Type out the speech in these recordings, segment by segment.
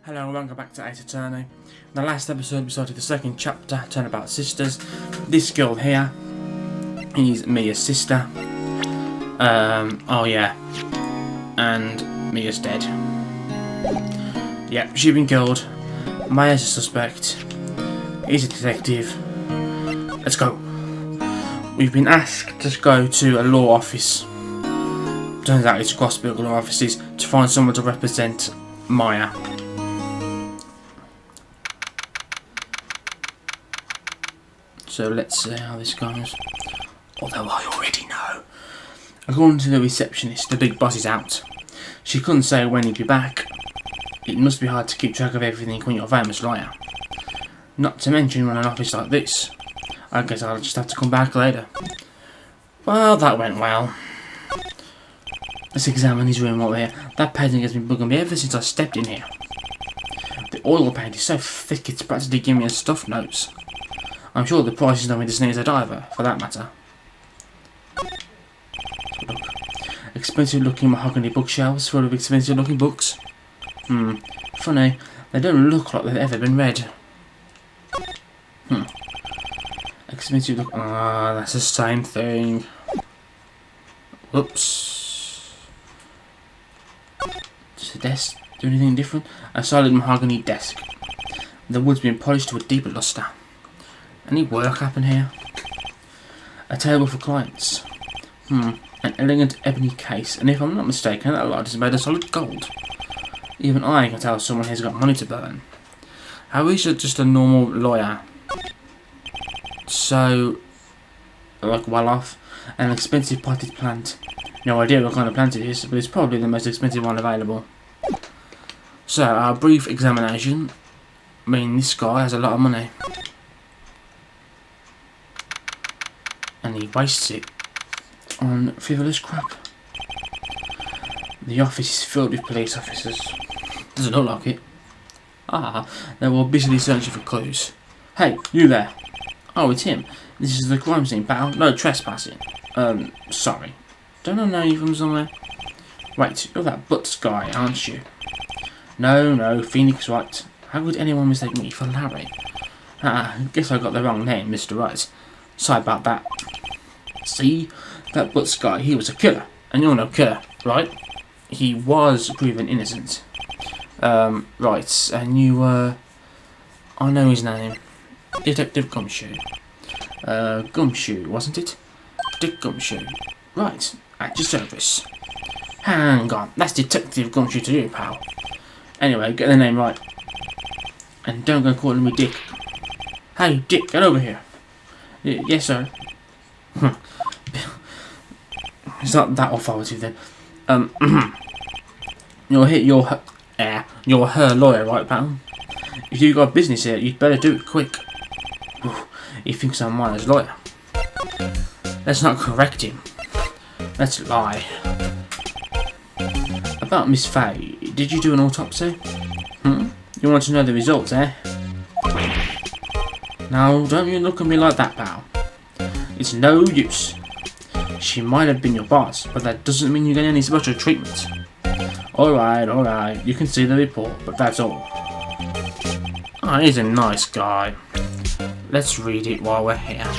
Hello and welcome back to Ace Attorney. In the last episode we started the second chapter, Turnabout Sisters. This girl here is Mia's sister. Oh yeah. And Mia's dead. Yep, she's been killed. Maya's a suspect. He's a detective. Let's go. We've been asked to go to a law office. Turns out it's Grossberg law offices to find someone to represent Maya. So let's see how this goes. Although I already know. According to the receptionist, the big boss is out. She couldn't say when he'd be back. It must be hard to keep track of everything when you're a famous lawyer. Not to mention run an office like this. I guess I'll just have to come back later. Well, that went well. Let's examine his room over here. That painting has been bugging me ever since I stepped in here. The oil paint is so thick it's practically giving me a stuffed nose. I'm sure the price is not as near as a diver, for that matter. Look. Expensive looking mahogany bookshelves full of expensive looking books. Funny, they don't look like they've ever been read. Expensive look. Ah, that's the same thing. Whoops. Does the desk do anything different? A solid mahogany desk. The wood's been polished to a deeper lustre. Any work happen here? A table for clients. An elegant ebony case, and if I'm not mistaken, that light is made of solid gold. Even I can tell someone here's got money to burn. How is it just a normal lawyer? So, like, well off. An expensive potted plant. No idea what kind of plant it is, but it's probably the most expensive one available. So, our brief examination. I mean, this guy has a lot of money. And he wastes it on frivolous crap. The office is filled with police officers. Doesn't look like it. Ah, they're all busily searching for clues. Hey, you there. Oh, it's him. This is the crime scene, pal. No trespassing. Sorry. Don't I know you from somewhere? Wait, you're that Butts guy, aren't you? No, Phoenix Wright. How could anyone mistake me for Larry? Guess I got the wrong name, Mr. Wright. Sorry about that. See? That Butts guy, he was a killer. And you're no killer, right? He was proven innocent. Right, and you, I know his name. Detective Gumshoe. Gumshoe, wasn't it? Dick Gumshoe. Right, at your service. Hang on, that's Detective Gumshoe to you, pal. Anyway, get the name right. And don't go calling me Dick. Hey, Dick, get over here. Yes, sir. It's not that authoritative then. You're her lawyer, right, pal? If you got business here, you'd better do it quick. He thinks I'm Maya's lawyer. Let's not correct him. Let's lie. About Miss Faye, did you do an autopsy? You want to know the results, eh? Now, don't you look at me like that, pal. It's no use. She might have been your boss, but that doesn't mean you get any special treatment. Alright, you can see the report, but that's all. He's a nice guy. Let's read it while we're here.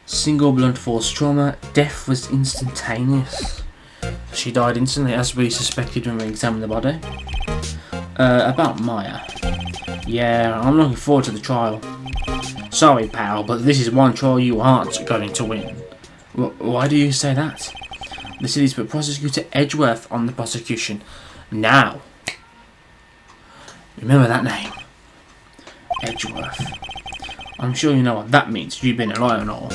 Single blunt force trauma, death was instantaneous. She died instantly as we suspected when we examined the body. About Maya. Yeah, I'm looking forward to the trial. Sorry, pal, but this is one trial you aren't going to win. Why do you say that? The city's put Prosecutor Edgeworth on the prosecution. Now. Remember that name. Edgeworth. I'm sure you know what that means. You've been a lawyer and all.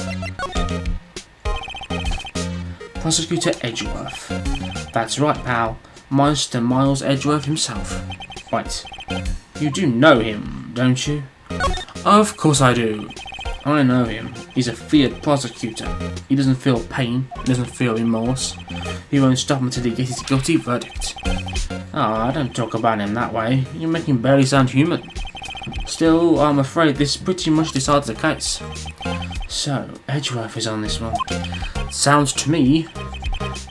Prosecutor Edgeworth. That's right, pal. Master Miles Edgeworth himself. Right. You do know him, don't you? Of course I do. I know him. He's a feared prosecutor. He doesn't feel pain. He doesn't feel remorse. He won't stop until he gets his guilty verdict. Don't talk about him that way. You make him barely sound human. Still, I'm afraid this pretty much decides the case. So, Edgeworth is on this one. Sounds to me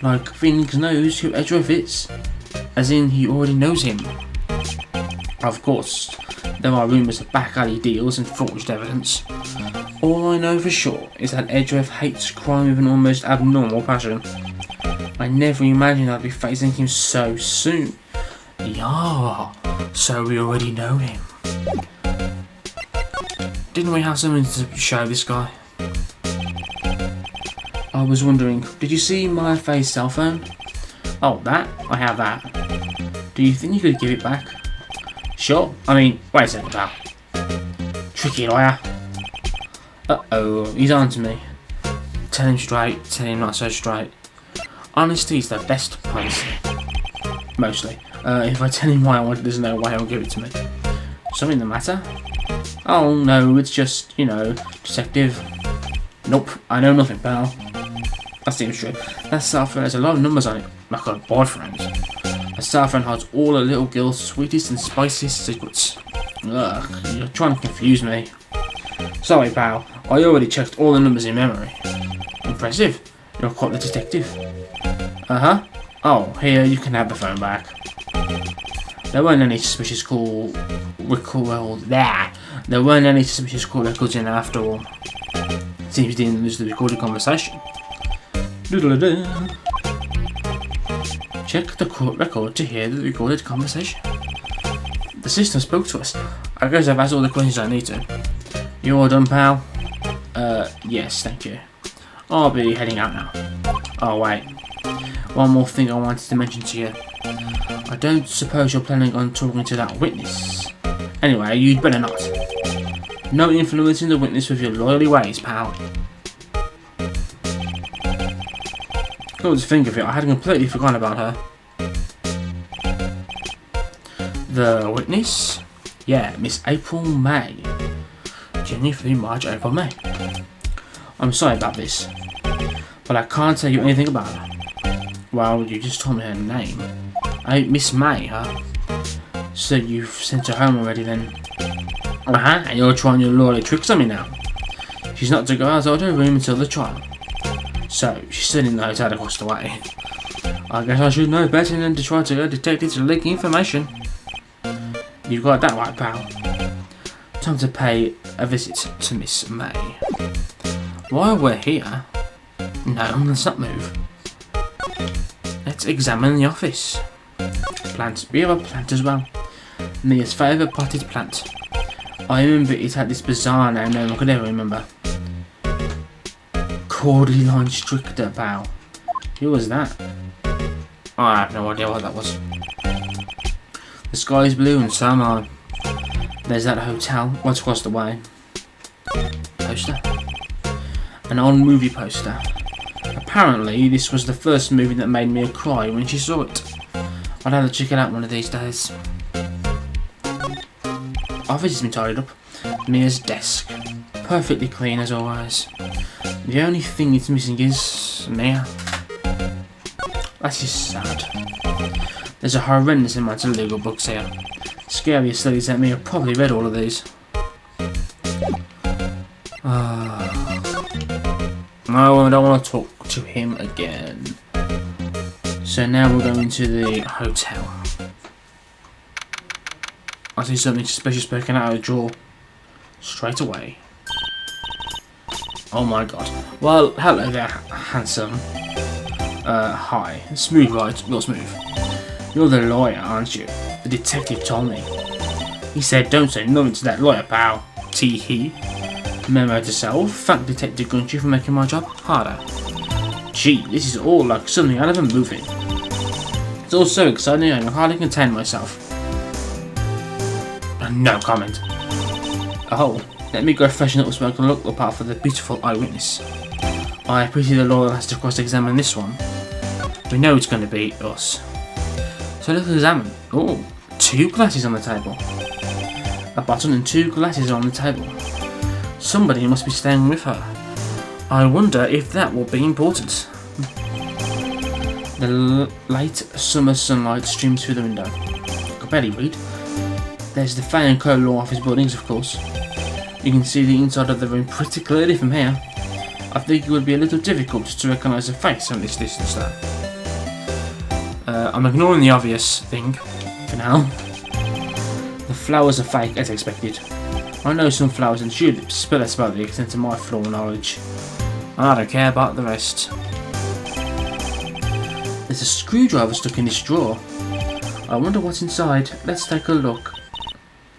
like Phoenix knows who Edgeworth is. As in, he already knows him. Of course, there are rumours of back alley deals and forged evidence. All I know for sure is that Edgeworth hates crime with an almost abnormal passion. I never imagined I'd be facing him so soon. Yeah, so we already know him. Didn't we have something to show this guy? I was wondering, did you see my face cell phone? Oh, that? I have that. Do you think you could give it back? Sure. I mean, wait a second, pal. Tricky lawyer. Uh-oh, he's on to me. Tell him straight, tell him not so straight. Honesty is the best policy. Mostly. If I tell him why I want it, there's no way he'll give it to me. Something the matter? Oh no, it's just, you know, detective. Nope, I know nothing, pal. That seems true. That cell phone has a lot of numbers on it. Like a boyfriend. A cell phone hides all a little girl's sweetest and spiciest secrets. Ugh, you're trying to confuse me. Sorry, pal. I already checked all the numbers in memory. Impressive. You're quite the detective. Uh-huh. Oh, here, you can have the phone back. There weren't any suspicious call records in there after all. Seems you didn't lose the recorded conversation. Check the court record to hear the recorded conversation. The system spoke to us. I guess I've asked all the questions I need to. You all done, pal? Yes, thank you. I'll be heading out now. Oh, wait. One more thing I wanted to mention to you. I don't suppose you're planning on talking to that witness. Anyway, you'd better not. No influencing the witness with your loyally ways, pal. Come to think of it, I had completely forgotten about her. The witness? Yeah, Miss April May. January, February, March, April, May. I'm sorry about this, but I can't tell you anything about her. Well, you just told me her name. Miss May, huh? So you've sent her home already then? Uh-huh, and you're trying your lawyer tricks on me now. She's not to go out of her room until the trial. So, she's still in the hotel across the way. I guess I should know better than to try to get detectives to leak information. You've got that right, pal. Time to pay a visit to Miss May. While we're here... No, let's not move. Let's examine the office. Plants. We have a plant as well. Mia's favourite potted plant. I remember it had this bizarre name no one could ever remember. Cordyline stricta, pal. Who was that? Oh, I have no idea what that was. The sky is blue and so am I. There's that hotel right across the way. Poster. An old movie poster. Apparently, this was the first movie that made Mia cry when she saw it. I'll have to check it out one of these days. Office has been tidied up. Mia's desk. Perfectly clean as always. The only thing it's missing is Mia. That is sad. There's a horrendous amount of legal books here. Scariest studies that Mia probably read all of these. No, I don't want to talk to him again. So now we're going to the hotel. I see something suspicious poking out of a drawer. Straight away. Oh my god. Well, hello there, handsome. Hi. Smooth, right? Real smooth. You're the lawyer, aren't you? The detective told me. He said, don't say nothing to that lawyer, pal. Tee-hee. Memo to self. Thank Detective Gunchy for making my job harder. Gee, this is all like something out of a movie. It's all so exciting I can hardly contain myself. No comment. Oh, let me go freshen up so I can look the part for the beautiful eyewitness. I pity the lawyer has to cross-examine this one. We know it's going to be us. So let's examine. Oh, 2 glasses on the table. A bottle and 2 glasses on the table. Somebody must be staying with her. I wonder if that will be important. The late summer sunlight streams through the window. I can barely read. There's the Fay & Co law office buildings, of course. You can see the inside of the room pretty clearly from here. I think it would be a little difficult to recognise a face from this distance though. I'm ignoring the obvious thing for now. The flowers are fake as expected. I know some flowers and tulips, but that's about the extent of my floor knowledge. I don't care about the rest. There's a screwdriver stuck in this drawer. I wonder what's inside. Let's take a look.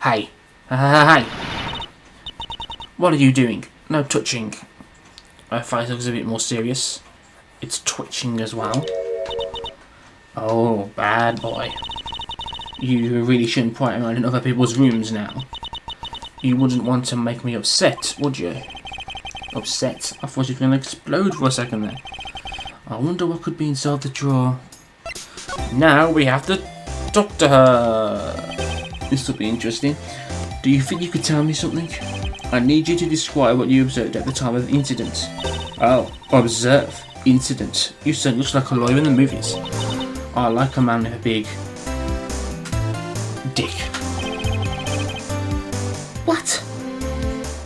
Hey. Hey. What are you doing? No touching. My face looks a bit more serious. It's twitching as well. Oh, bad boy. You really shouldn't pry around in other people's rooms now. You wouldn't want to make me upset, would you? Upset? I thought you were going to explode for a second there. I wonder what could be inside the drawer. Now we have to talk to her. This will be interesting. Do you think you could tell me something? I need you to describe what you observed at the time of the incident. Oh, observe. Incident. You said looks like a lawyer in the movies. I like a man with a big dick. What?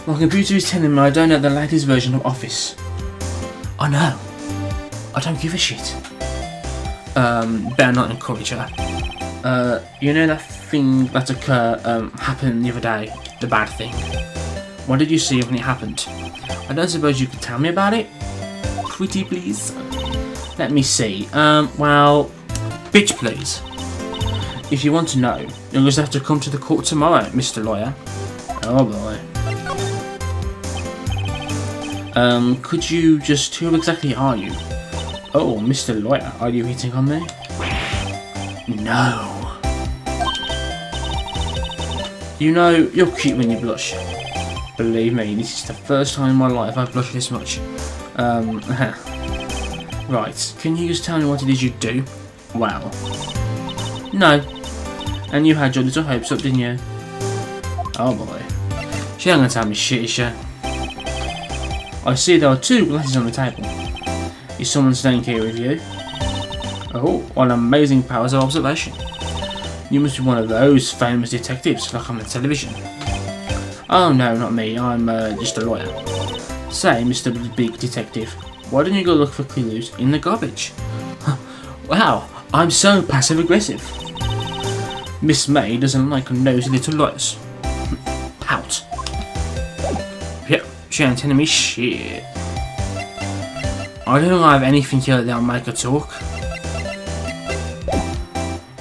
My computer is telling me I don't know the latest version of Office. I know. I don't give a shit. Better not encourage her. You know that thing that happened the other day? The bad thing. What did you see when it happened? I don't suppose you could tell me about it? Pretty please? Let me see. Well, bitch please. If you want to know, you'll just have to come to the court tomorrow, Mr. Lawyer. Oh boy. Could you just... who exactly are you? Oh, Mr. Lawyer, are you hitting on me? No. You know, you're cute when you blush. Believe me, this is the first time in my life I've blushed this much. Right, can you just tell me what it is you do? Well. No. And you had your little hopes up, didn't you? Oh boy. She ain't gonna tell me shit, is she? I see there are 2 glasses on the table. Is someone staying here with you? Oh, what amazing powers of observation. You must be one of those famous detectives, like on the television. Oh no, not me, I'm just a lawyer. Say, Mr. Big Detective, why don't you go look for clues in the garbage? Wow, I'm so passive-aggressive. Miss May doesn't like nosy little lawyers. Pout. Yep, she ain't telling me shit. I don't have anything here that'll make her talk.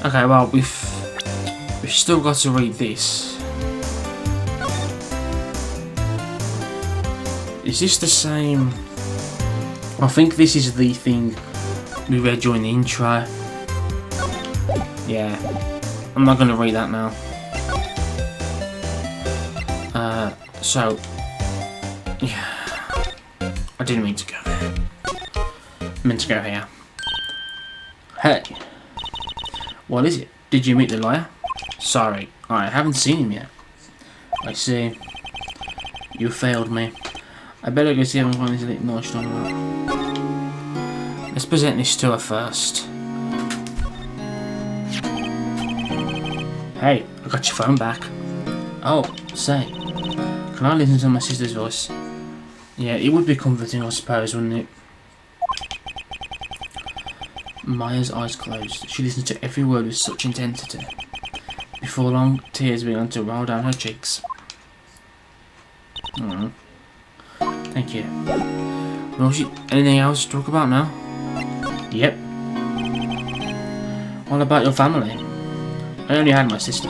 Okay, well, we've still got to read this. Is this the same? I think this is the thing we read during the intro. Yeah, I'm not going to read that now. So, yeah, I didn't mean to go there. I meant to go here. Hey, what is it? Did you meet the lawyer? Sorry, I haven't seen him yet. I see. You failed me. I better go see if I can find this little notch on that. Let's present this to her first. Hey, I got your phone back. Oh, say, can I listen to my sister's voice? Yeah, it would be comforting, I suppose, wouldn't it? Maya's eyes closed. She listened to every word with such intensity. Before long, tears began to roll down her cheeks. Thank you. Well, anything else to talk about now? Yep. What about your family? I only had my sister.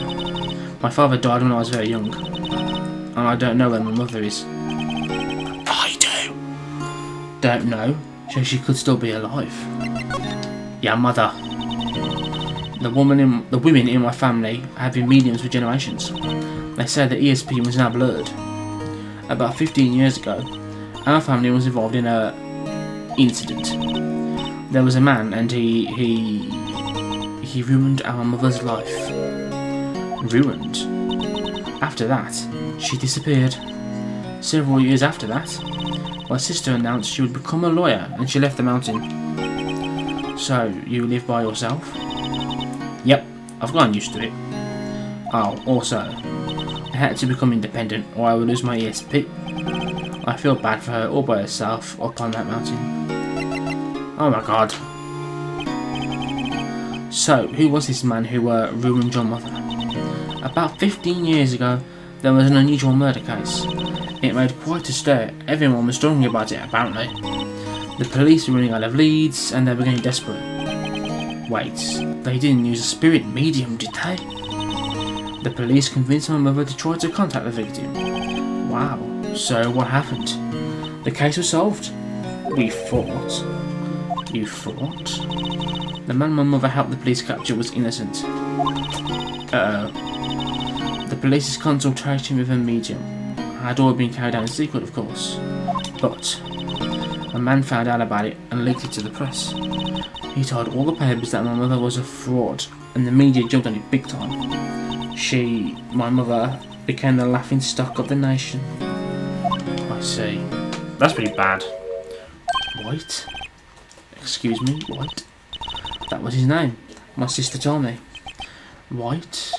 My father died when I was very young. And I don't know where my mother is. I do. Don't know? So she could still be alive. Yeah, mother. The women in my family have been mediums for generations. They say that ESP was now blurred. About 15 years ago, our family was involved in a incident. There was a man, and he ruined our mother's life. Ruined. After that, she disappeared. Several years after that, my sister announced she would become a lawyer, and she left the mountain. So, you live by yourself? Yep, I've gotten used to it. Oh, also, I had to become independent or I would lose my ESP. I feel bad for her all by herself up on that mountain. Oh my god. So, who was this man who ruined your mother? About 15 years ago, there was an unusual murder case. It made quite a stir. Everyone was talking about it, apparently. The police were running out of leads, and they were getting desperate. Wait, they didn't use a spirit medium, did they? The police convinced my mother to try to contact the victim. Wow, so what happened? The case was solved. We fought. You fought? The man my mother helped the police capture was innocent. Uh-oh. The police's consultation with a medium had all been carried out in secret, of course. But a man found out about it and leaked it to the press. He told all the papers that my mother was a fraud, and the media jumped on it big time. My mother, became the laughing stock of the nation. I see. That's pretty bad. Wright? Excuse me, Wright? That was his name. My sister told me. Wright?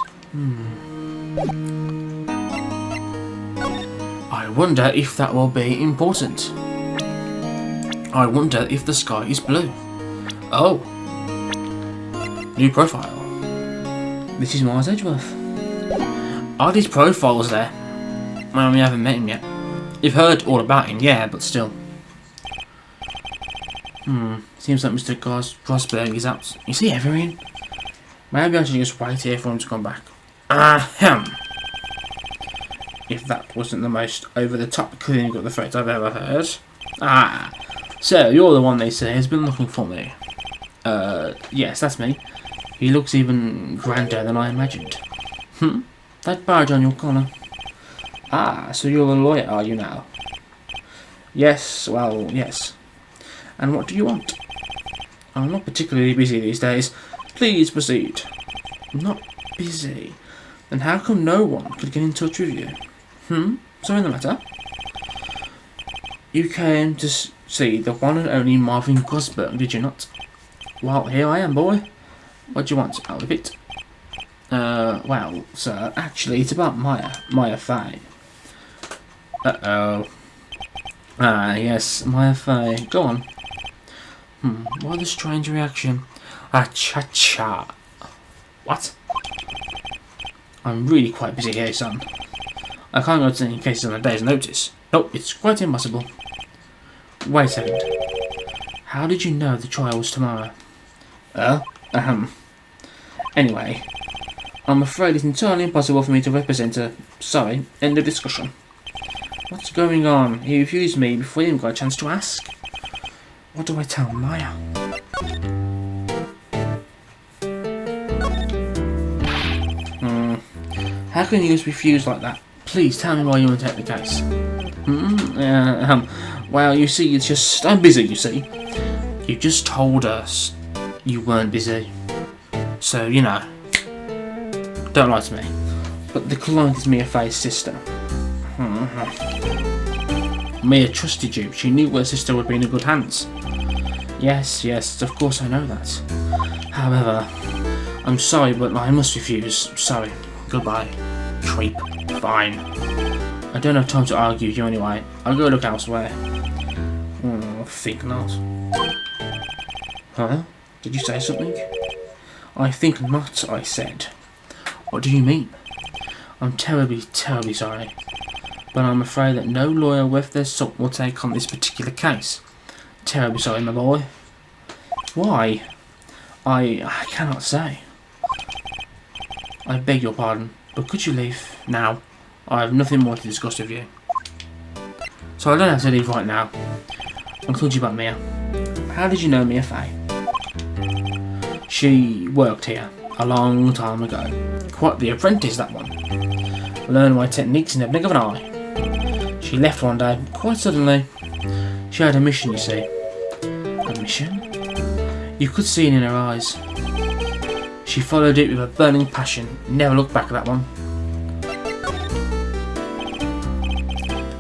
I wonder if that will be important. I wonder if the sky is blue. Oh. New profile. This is Mars Edgeworth. Are these profiles there? Well, we haven't met him yet. You've heard all about him, yeah, but still. Seems like Mr. Grossberg is out. Is he ever in? Maybe I should just wait here for him to come back. Ahem. If that wasn't the most over-the-top cleaning of the threat I've ever heard. So you're the one they say has been looking for me. Yes, that's me. He looks even grander than I imagined. That badge on your collar. So you're a lawyer, are you now? Yes, well, yes. And what do you want? I'm not particularly busy these days. Please proceed. Not busy? Then how come no one could get in touch with you? Something the matter? You came to see the one and only Marvin Grossberg, did you not? Well, here I am, boy. What do you want out of it? Well, sir, actually, it's about Maya Fay. Uh-oh. Yes, Maya Fay. Go on. What a strange reaction. Cha-cha. What? I'm really quite busy here, son. I can't go to any cases on a day's notice. Nope, it's quite impossible. Wait a second. How did you know the trial was tomorrow? Anyway, I'm afraid it's entirely impossible for me to represent her. Sorry, end of discussion. What's going on? He refused me before he even got a chance to ask. What do I tell Maya? How can you just refuse like that? Please tell me why you want to take the case. Well, you see, it's just... I'm busy, you see. You just told us you weren't busy. So, you know. Don't lie to me. But the client is Mia Fay's sister. Mia trusted you. She knew her sister would be in good hands. Yes, of course I know that. However, I'm sorry, but I must refuse. Sorry. Goodbye. Creep. Fine. I don't have time to argue with you anyway. I'll go look elsewhere. I think not. Huh? Did you say something? I think not, I said. What do you mean? I'm terribly sorry. But I'm afraid that no lawyer worth their salt will take on this particular case. Terribly sorry, my boy. Why? I cannot say. I beg your pardon, but could you leave now? I have nothing more to discuss with you. So I don't have to leave right now. I'll talk to you about Mia. How did you know Mia Fay? She worked here a long time ago. Quite the apprentice, that one. Learned my techniques in the blink of an eye. She left one day, quite suddenly. She had a mission, you see. A mission? You could see it in her eyes. She followed it with a burning passion. Never looked back at that one.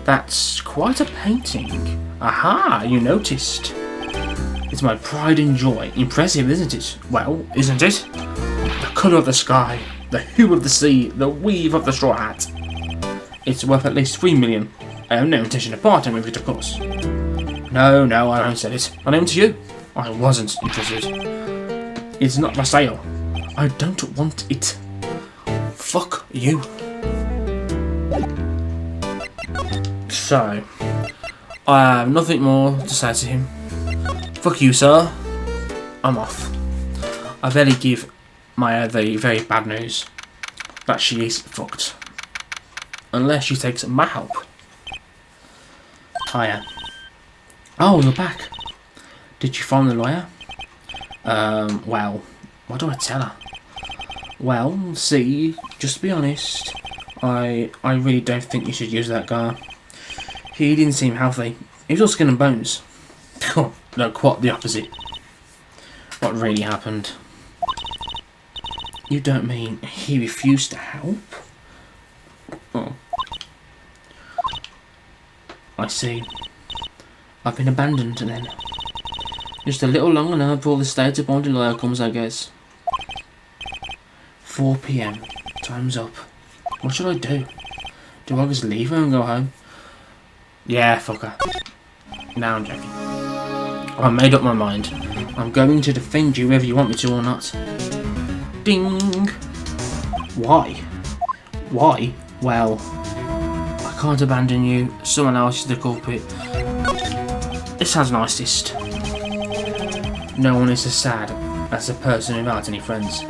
That's quite a painting. Aha, you noticed. It's my pride and joy. Impressive, isn't it? Well, isn't it? The colour of the sky, the hue of the sea, the weave of the straw hat. It's worth at least 3 million. I have no intention of parting with it, of course. No, I haven't said it. My name to you. I wasn't interested. It's not for sale. I don't want it. Fuck you. So, I have nothing more to say to him. Fuck you, sir. I'm off. I better give Maya the very bad news that she is fucked. Unless she takes my help. Hiya. Oh, you're back. Did you find the lawyer? Well, what do I tell her? Well, see, just to be honest, I really don't think you should use that guy. He didn't seem healthy. He was all skin and bones. No, quite the opposite. What really happened? You don't mean he refused to help? Oh. I see. I've been abandoned then. Just a little longer now before the state-appointed lawyer comes, I guess. 4 PM. Time's up. What should I do? Do I just leave her and go home? Yeah, fuck her. Now I'm joking. I made up my mind. I'm going to defend you whether you want me to or not. Ding! Why? Why? Well, I can't abandon you. Someone else is the culprit. This sounds nicest. No one is as sad as a person without any friends.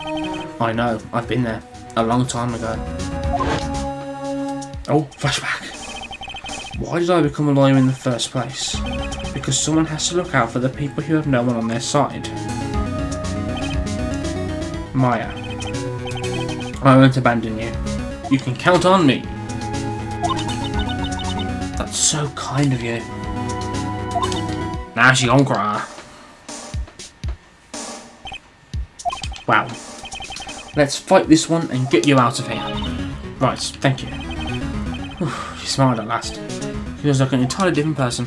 I know, I've been there. A long time ago. Oh, flashback. Why did I become a lawyer in the first place? Because someone has to look out for the people who have no one on their side. Maya. I won't abandon you. You can count on me. That's so kind of you. Now she gon' cry. Wow. Let's fight this one and get you out of here. Right, thank you. She smiled at last. Feels like an entirely different person.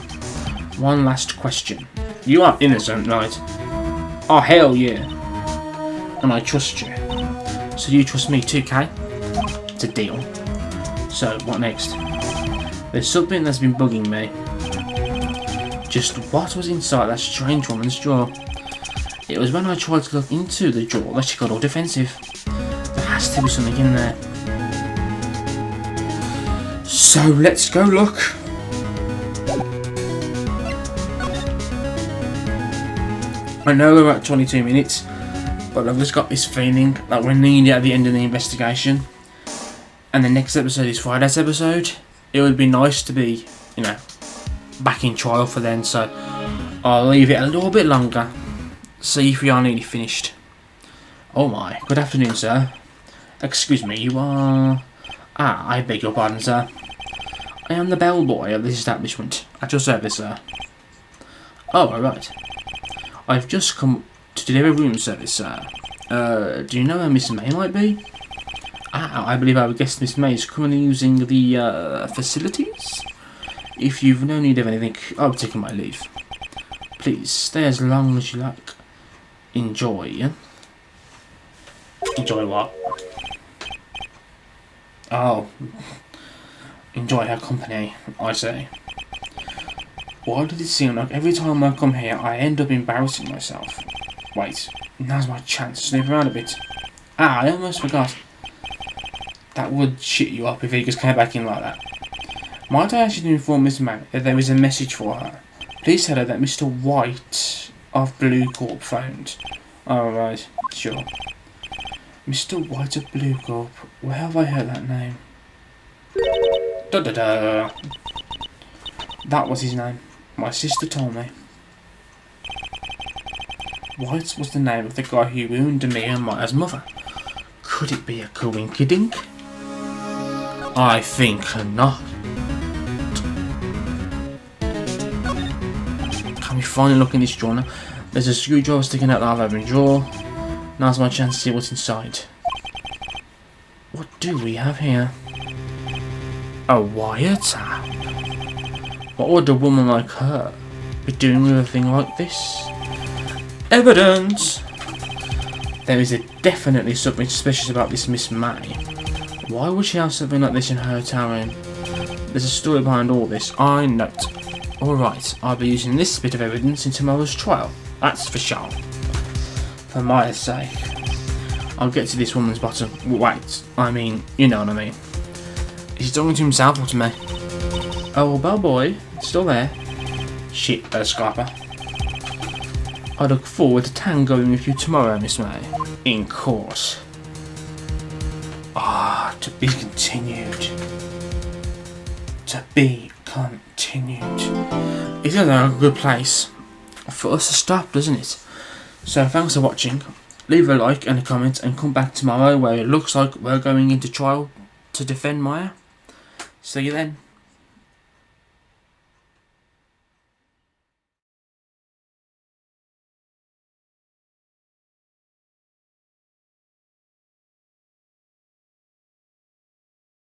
One last question. You are innocent, right? Oh, hell yeah. And I trust you. So you trust me too, Kay? It's a deal. So, what next? There's something that's been bugging me. Just what was inside that strange woman's drawer? It was when I tried to look into the drawer that she got all defensive. There has to be something in there. So let's go look. I know we're at 22 minutes, but I've just got this feeling that we're nearly at the end of the investigation. And the next episode is Friday's episode. It would be nice to be, you know, back in trial for then, so I'll leave it a little bit longer. See if we are nearly finished. Oh my, good afternoon, sir. Excuse me, you are... Ah, I beg your pardon, sir. I am the bellboy of this establishment. At your service, sir. Oh, alright. I've just come to deliver room service, sir. Do you know where Miss May might be? Ah, I believe I would guess Miss May is currently using the, facilities? If you've no need of anything, I'll be taking my leave. Please, stay as long as you like. Enjoy. Enjoy what? Oh. Enjoy her company, I say. Why does it seem like every time I come here, I end up embarrassing myself? Wait, now's my chance to sniff around a bit. Ah, I almost forgot. That would shit you up if he just came back in like that. Might I actually inform Miss May that there is a message for her? Please tell her that Mr. White of Blue Corp phoned. Alright, sure. Mr. White of Blue Corp. Where have I heard that name? Da da da. That was his name. My sister told me. White was the name of the guy who wounded me and Maya's mother. Could it be a coinkydink? I think not. Can we finally look in this drawer now? There's a screwdriver sticking out of that drawer. Now's my chance to see what's inside. What do we have here? A wiretap? What would a woman like her be doing with a thing like this? Evidence! There is definitely something suspicious about this Miss May. Why would she have something like this in her hotel room? There's a story behind all this, I note. Alright, I'll be using this bit of evidence in tomorrow's trial. That's for sure. For Maya's sake. I'll get to this woman's bottom. Wait, I mean, you know what I mean. Is he talking to himself or to me? Oh, bellboy, still there? Shit, Scarper. I look forward to tangoing with you tomorrow, Miss May. In course. Ah, to be continued. To be continued. It's a good place for us to stop, doesn't it? So thanks for watching. Leave a like and a comment and come back tomorrow where it looks like we're going into trial to defend Maya. See you then.